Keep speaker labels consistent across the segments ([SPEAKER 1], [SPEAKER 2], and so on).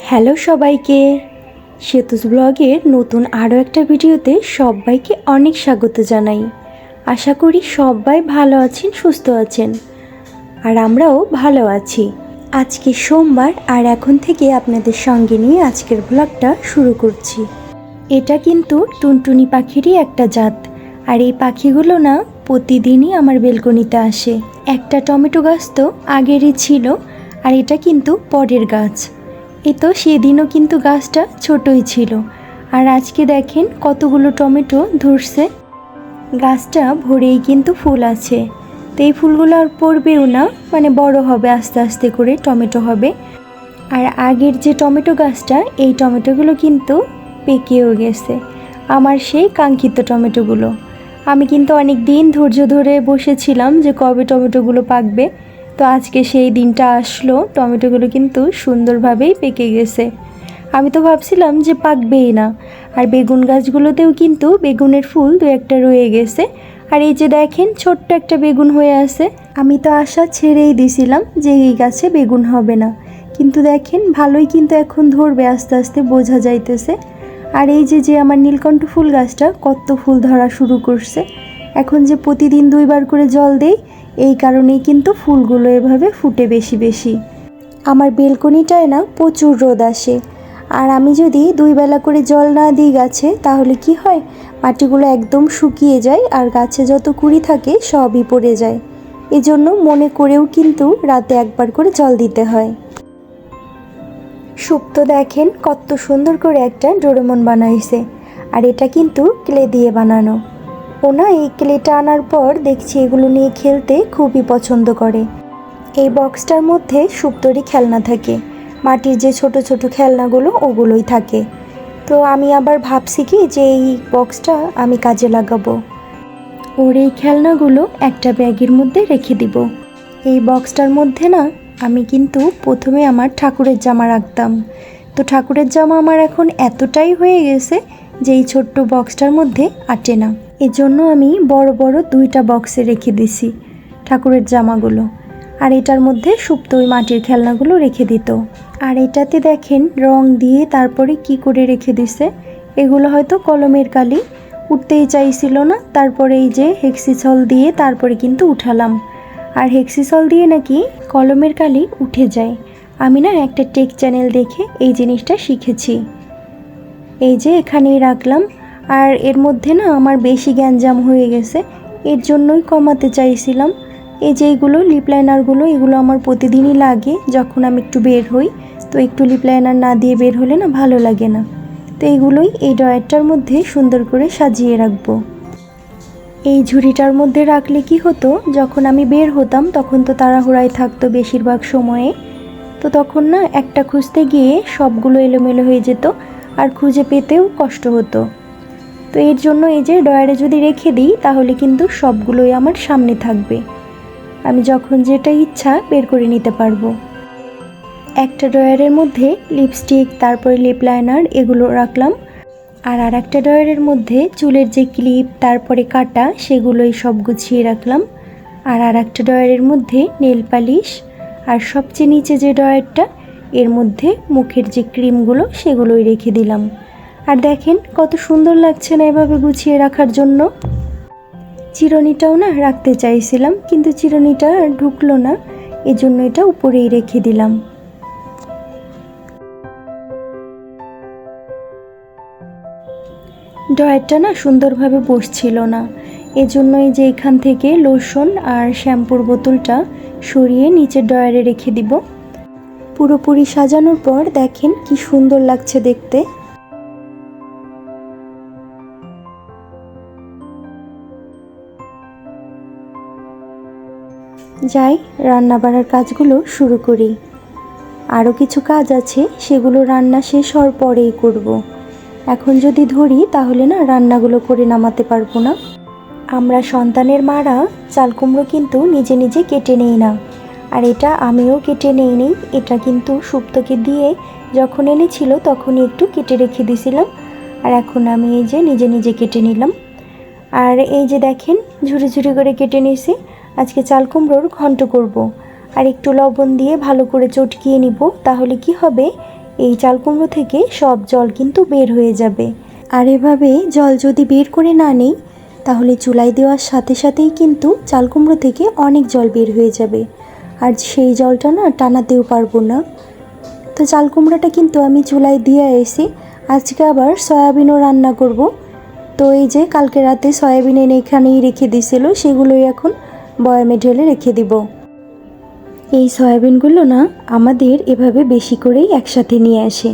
[SPEAKER 1] Hello সবাইকে, সেতুস ব্লগের নতুন আরও একটা ভিডিওতে সবাইকে অনেক স্বাগত জানাই। আশা করি সবাই ভালো আছেন, সুস্থ আছেন, আর আমরাও ভালো আছি। আজকে সোমবার, আর এখন থেকে আপনাদের সঙ্গে নিয়ে আজকের ব্লগটা শুরু করছি। এটা কিন্তু টুনটুনি পাখিরই একটা জাত, আর এই পাখিগুলো না প্রতিদিনই আমার বেলকনিতে আসে। একটা টমেটো গাছ তো আগেরই ছিল, আর এটা কিন্তু পরের গাছ। এ তো সেদিনও কিন্তু গাছটা ছোটই ছিল, আর আজকে দেখেন কতগুলো টমেটো ধরছে। গাছটা ভরেই কিন্তু ফুল আছে, তো এই ফুলগুলো আর পড়বেও না, মানে বড় হবে আস্তে আস্তে করে টমেটো হবে। আর আগের যে টমেটো গাছটা, এই টমেটোগুলো কিন্তু পেকেও গেছে, আমার সেই কাঙ্ক্ষিত টমেটোগুলো। আমি কিন্তু অনেক দিন ধৈর্য ধরে বসেছিলাম যে কবে টমেটোগুলো পাকবে। তো আজকে সেই দিনটা আসলো, টমেটোগুলো কিন্তু সুন্দরভাবেই পেকে গেছে। আমি তো ভাবছিলাম যে পাকবেই না। আর বেগুন গাছগুলোতেও কিন্তু বেগুনের ফুল দু একটা রয়ে গেছে। আর এই যে দেখেন ছোট্ট একটা বেগুন হয়ে আছে। আমি তো আশা ছেড়েই দিছিলাম যে এই গাছে বেগুন হবে না, কিন্তু দেখেন ভালোই কিন্তু এখন ধরবে আস্তে আস্তে, বোঝা যাইতেছে। আর এই যে আমার নীলকণ্ঠ ফুল গাছটা কত ফুল ধরা শুরু করছে। এখন যে প্রতিদিন 2বার করে জল দেই, এই কারণেই কিন্তু ফুলগুলো এভাবে ফুটে বেশি বেশি। আমার বেলকনিটায় না প্রচুর রোদ আসে, আর আমি যদি 2 বেলা করে জল না দিই গাছে, তাহলে কি হয়, মাটিগুলো একদম শুকিয়ে যায়, আর গাছে যত কুড়ি থাকে সবই পড়ে যায়। এজন্য মনে করেও কিন্তু রাতে একবার করে জল দিতে হয়। সুপ্ত দেখেন কত সুন্দর করে একটা ডোরেমন বানাইছে, আর এটা কিন্তু ক্লে দিয়ে বানানো। ও না এই ক্লেটা আনার পর দেখছি এগুলো নিয়ে খেলতে খুবই পছন্দ করে। এই বক্সটার মধ্যে সুপ্তরই খেলনা থাকে, মাটির যে ছোট ছোট খেলনাগুলো ওগুলোই থাকে। তো আমি আবার ভাবছি কি যে এই বক্সটা আমি কাজে লাগাবো। ওর এই খেলনাগুলো একটা ব্যাগের মধ্যে রেখে দিব। এই বক্সটার মধ্যে না আমি কিন্তু প্রথমে আমার ঠাকুরের জামা রাখতাম। তো ঠাকুরের জামা আমার এখন এতটাই হয়ে গেছে যে এই ছোট্ট বক্সটার মধ্যে আটে না। এজন্য আমি বড় বড় 2টা বক্সে রেখে দিছি ঠাকুরের জামাগুলো। আর এটার মধ্যে সুপ্ত ওই মাটির খেলনাগুলো রেখে দিত। আর এটাতে দেখেন রং দিয়ে তারপরে কি করে রেখে দিছে। এগুলো হয়তো কলমের কালি, উঠতেই চাইছিল না। তারপরে এই যে হেক্সিসল দিয়ে তারপরে কিন্তু উঠালাম। আর হেক্সিসল দিয়ে নাকি কলমের কালি উঠে যায়। আমি না একটা টেক চ্যানেল দেখে এই জিনিসটা শিখেছি। এই যে এখানেই রাখলাম। আর এর মধ্যে না আমার বেশি গ্যাঞ্জাম হয়ে গেছে, এর জন্যই কমাতে চাইছিলাম। এই যে এইগুলো লিপ লাইনারগুলো, এগুলো আমার প্রতিদিনই লাগে যখন আমি একটু বের হই। তো একটু লিপ লাইনার না দিয়ে বের হলে না ভালো লাগে না। তো এইগুলোই এই ড্রয়ারটার মধ্যে সুন্দর করে সাজিয়ে রাখবো। এই ঝুড়িটার মধ্যে রাখলে কি হতো, যখন আমি বের হতাম তখন তো তাড়াহুড়ায় থাকতো বেশিরভাগ সময়ে। তো তখন না একটা খুঁজতে গিয়ে সবগুলো এলোমেলো হয়ে যেত, আর খুঁজে পেতেও কষ্ট হতো। তো এর জন্য এই যে ড্রয়ারে যদি রেখে দিই, তাহলে কিন্তু সবগুলোই আমার সামনে থাকবে, আমি যখন যেটা ইচ্ছা বের করে নিতে পারবো। একটা ড্রয়ারের মধ্যে লিপস্টিক, তারপরে লিপ লাইনার এগুলো রাখলাম। আর একটা ড্রয়ারের মধ্যে চুলের যে ক্লিপ, তারপরে কাটা, সেগুলোই সব গুছিয়ে রাখলাম। আর একটা ড্রয়ারের মধ্যে নেল পালিশ, আর সবচেয়ে নিচে যে ড্রয়ারটা, এর মধ্যে মুখের যে ক্রিমগুলো সেগুলোই রেখে দিলাম। আর দেখেন কত সুন্দর লাগছে না এভাবে গুছিয়ে রাখার জন্য। চিরুনিটাও না রাখতে চাইছিলাম, কিন্তু চিরুনিটা আর ঢুকলো না, এজন্য এটা উপরেই রেখে দিলাম। ড্রয়ারটা না সুন্দরভাবে বসছিল না, এজন্যই যে এখান থেকে লোশন আর শ্যাম্পুর বোতলটা সরিয়ে নিচের ড্রয়ারে রেখে দিব। পুরোপুরি সাজানোর পর দেখেন কি সুন্দর লাগছে দেখতে। যাই, রান্না বাড়ার কাজগুলো শুরু করি। আরও কিছু কাজ আছে, সেগুলো রান্না শেষ হওয়ার পরেই করব। এখন যদি ধরি তাহলে না রান্নাগুলো করে নামাতে পারবো না। আমরা সন্তানের মারা চাল কুমড়ো কিন্তু নিজে নিজে কেটে নেই না, আর এটা আমিও কেটে নেইনি। এটা কিন্তু সুপ্তকে দিয়ে যখন এনেছিল তখনই একটু কেটে রেখে দিয়েছিলাম, আর এখন আমি এই যে নিজে নিজে কেটে নিলাম। আর এই যে দেখেন ঝুড়ি ঝুড়ি করে কেটে নিয়েছি। আজকে চাল কুমড়োর ঘন্ট করব, আর একটু লবণ দিয়ে ভালো করে চটকিয়ে নিব। তাহলে কি হবে, এই চাল কুমড়ো থেকে সব জল কিন্তু বের হয়ে যাবে। আর এভাবে জল যদি বের করে না নেই তাহলে চুলায় দেওয়ার সাথে সাথেই কিন্তু চাল কুমড়ো থেকে অনেক জল বের হয়ে যাবে, আর সেই জলটা না টানাতেও পারবো না। তো চাল কুমড়োটা কিন্তু আমি চুলায় দিয়ে এসে আজকে আবার সয়াবিনও রান্না করব। তো এই যে কালকে রাতে সয়াবিন এনে এখানেই রেখে দিয়েছিল, সেগুলোই এখন বয়ামে ঢেলে রেখে দিব। এই সয়াবিনগুলো না আমাদের এভাবে বেশি করেই একসাথে নিয়ে আসে,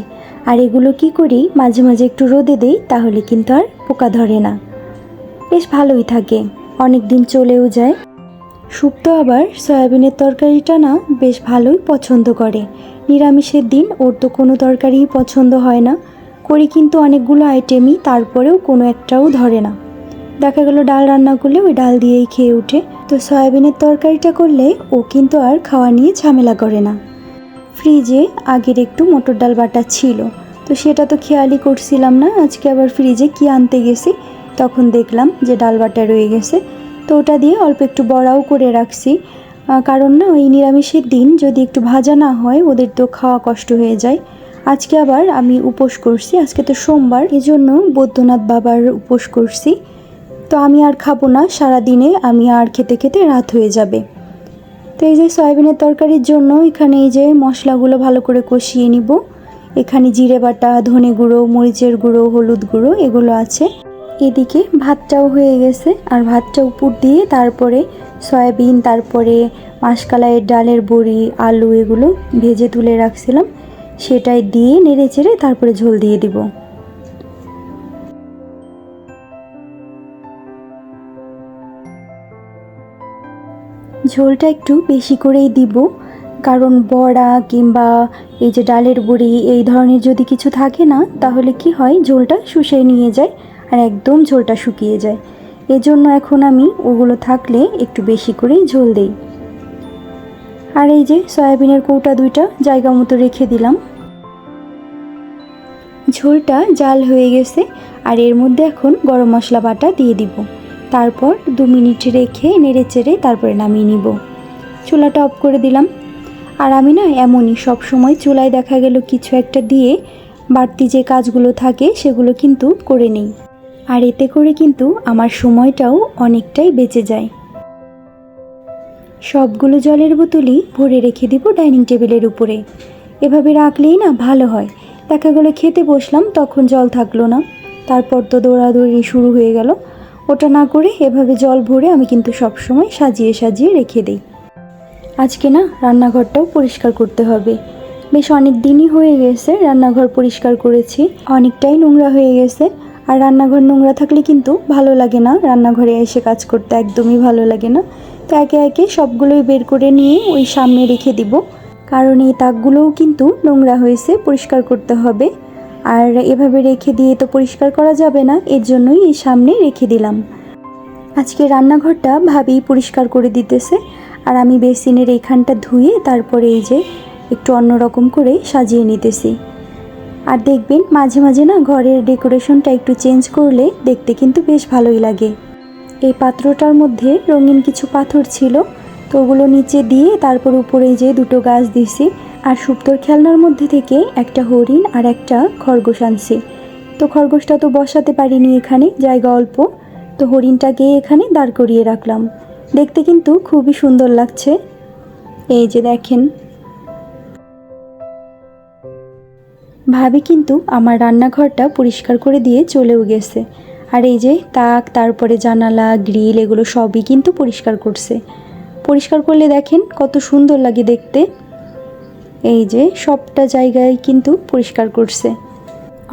[SPEAKER 1] আর এগুলো কি করি মাঝে মাঝে একটু রোদে দেই, তাহলে কিন্তু আর পোকা ধরে না, বেশ ভালোই থাকে, অনেক দিন চলেও যায়। শুক্তো আবার সয়াবিনের তরকারিটা না বেশ ভালোই পছন্দ করে। নিরামিষের দিন ওর তো কোনো তরকারিই পছন্দ হয় না, করি কিন্তু অনেকগুলো আইটেমই, তারপরেও কোনো একটাও ধরে না। দেখা গেল ডাল রান্না করলে ওই ডাল দিয়েই খেয়ে ওঠে। তো সয়াবিনের তরকারিটা করলে ও কিন্তু আর খাওয়া নিয়ে ঝামেলা করে না। ফ্রিজে আগের একটু মটর ডাল বাটা ছিল, তো সেটা তো খেয়ালই করছিলাম না। আজকে আবার ফ্রিজে কি আনতে গেছি, তখন দেখলাম যে ডাল বাটা রয়ে গেছে, তো ওটা দিয়ে অল্প একটু বড়াও করে রাখছি। কারণ না ওই নিরামিষের দিন যদি একটু ভাজা না হয় ওদের তো খাওয়া কষ্ট হয়ে যায়। আজকে আবার আমি উপোস করছি, আজকে তো সোমবার, এজন্য বৈদ্যনাথ বাবার উপোস করছি। তো আমি আর খাবো না সারাদিনে, আমি আর খেতে খেতে রাত হয়ে যাবে। তো এই যে সয়াবিনের তরকারির জন্য এখানে এই যে মশলাগুলো ভালো করে কষিয়ে নিব। এখানে জিরে বাটা, ধনে গুঁড়ো, মরিচের গুঁড়ো, হলুদ গুঁড়ো এগুলো আছে। এদিকে ভাতটাও হয়ে গেছে, আর ভাতটা উপর দিয়ে তারপরে সয়াবিন, তারপরে মাসকলাইয়ের ডালের বড়ি, আলু এগুলো ভেজে তুলে রাখছিলাম, সেটাই দিয়ে নেড়ে চেড়ে তারপরে ঝোল দিয়ে দিব। ঝোলটা একটু বেশি করেই দিব, কারণ বড়া কিংবা এই যে ডালের বড়ি এই ধরনের যদি কিছু থাকে না তাহলে কি হয় ঝোলটা শুষে নিয়ে যায় আর একদম ঝোলটা শুকিয়ে যায়। এজন্য এখন আমি ওগুলো থাকলে একটু বেশি করেই ঝোল দেই। আর এই যে সয়াবিনের কৌটা দুইটা জায়গা মতো রেখে দিলাম। ঝোলটা জাল হয়ে গেছে, আর এর মধ্যে এখন গরম মশলা বাটা দিয়ে দিব। তারপর 2 মিনিট রেখে নেড়ে চেড়ে তারপরে নামিয়ে নিব। চুলাটা অফ করে দিলাম। আর আমি না এমনই সব সময় চুলায় দেখা গেল কিছু একটা দিয়ে বাড়তি যে কাজগুলো থাকে সেগুলো কিন্তু করে নিই, আর এতে করে কিন্তু আমার সময়টাও অনেকটাই বেঁচে যায়। সবগুলো জলের বোতলই ভরে রেখে দিব ডাইনিং টেবিলের উপরে। এভাবে রাখলেই না ভালো হয়। দেখা গেলো খেতে বসলাম তখন জল থাকলো না, তারপর তো দৌড়াদৌড়ি শুরু হয়ে গেল। ওটা না করে এভাবে জল ভরে আমি কিন্তু সবসময় সাজিয়ে সাজিয়ে রেখে দিই। আজকে না রান্নাঘরটাও পরিষ্কার করতে হবে। বেশ অনেক দিনই হয়ে গেছে রান্নাঘর পরিষ্কার করেছি, অনেকটাই নোংরা হয়ে গেছে। আর রান্নাঘর নোংরা থাকলে কিন্তু ভালো লাগে না, রান্নাঘরে এসে কাজ করতে একদমই ভালো লাগে না। তো একে একে সবগুলোই বের করে নিয়ে ওই সামনে রেখে দিব, কারণ এই তাকগুলোও কিন্তু নোংরা হয়েছে, পরিষ্কার করতে হবে। আর এভাবে রেখে দিয়ে তো পরিষ্কার করা যাবে না, এর জন্যই এই সামনে রেখে দিলাম। আজকে রান্নাঘরটা ভাবেই পরিষ্কার করে দিতেছে, আর আমি বেসিনের এইখানটা ধুয়ে তারপরে এই যে একটু অন্যরকম করে সাজিয়ে নিতেছি। আর দেখবেন মাঝে মাঝে না ঘরের ডেকোরেশনটা একটু চেঞ্জ করলে দেখতে কিন্তু বেশ ভালোই লাগে। এই পাত্রটার মধ্যে রঙিন কিছু পাথর ছিল, তো ওগুলো নিচে দিয়ে তারপর উপরে যে 2টো গাছ দিছি। আর শুক্তোর খেলনার মধ্যে থেকে একটা হরিণ আর একটা খরগোশ আনছি। তো খরগোশটা তো বসাতে পারিনি, এখানে জায়গা অল্প, তো হরিণটাকে এখানে দাঁড় করিয়ে রাখলাম। দেখতে কিন্তু খুবই সুন্দর লাগছে। এই যে দেখেন, ভাবি কিন্তু আমার রান্নাঘরটা পরিষ্কার করে দিয়ে চলেও গেছে। আর এই যে তাক, তারপরে জানালা, গ্রিল এগুলো সবই কিন্তু পরিষ্কার করছে। পরিষ্কার করলে দেখেন কত সুন্দর লাগে দেখতে। এই যে সবটা জায়গায় কিন্তু পরিষ্কার করছে।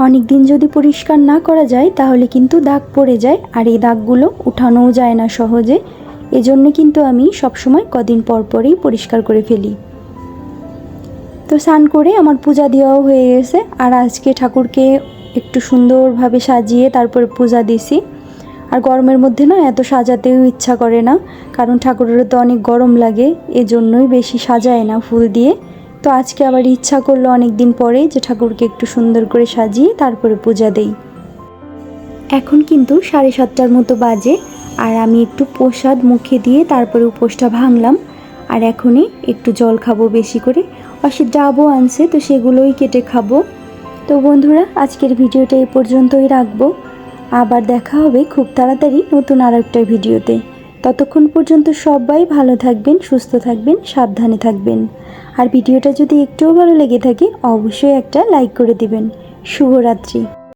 [SPEAKER 1] অনেক দিন যদি পরিষ্কার না করা যায় তাহলে কিন্তু দাগ পড়ে যায়, আর এই দাগগুলো উঠানোও যায় না সহজে। এজন্য কিন্তু আমি সবসময় কদিন পর পরই পরিষ্কার করে ফেলি। তো স্নান করে আমার পূজা দেওয়াও হয়ে গেছে, আর আজকে ঠাকুরকে একটু সুন্দরভাবে সাজিয়ে তারপরে পূজা দিছি। আর গরমের মধ্যে না এত সাজাতেও ইচ্ছা করে না, কারণ ঠাকুরের তো অনেক গরম লাগে, এজন্যই বেশি সাজায় না ফুল দিয়ে। তো আজকে আবার ইচ্ছা করলো অনেক দিন পরে যে ঠাকুরকে একটু সুন্দর করে সাজিয়ে তারপরে পূজা দেই। এখন কিন্তু 7:30টার মতো বাজে, আর আমি একটু প্রসাদ মুখে দিয়ে তারপরে উপোসটা ভাঙলাম। আর এখনই একটু জল খাবো বেশি করে। অসিত ডাবও আনছে, তো সেগুলোই কেটে খাবো। তো বন্ধুরা, আজকের ভিডিওটা এই পর্যন্তই রাখবো। আবার দেখা হবে খুব তাড়াতাড়ি নতুন আর একটা ভিডিওতে। ততক্ষণ পর্যন্ত সবাই ভালো থাকবেন, সুস্থ থাকবেন, সাবধানে থাকবেন। আর ভিডিওটা যদি একটুও ভালো লেগে থাকে অবশ্যই একটা লাইক করে দিবেন। শুভরাত্রি।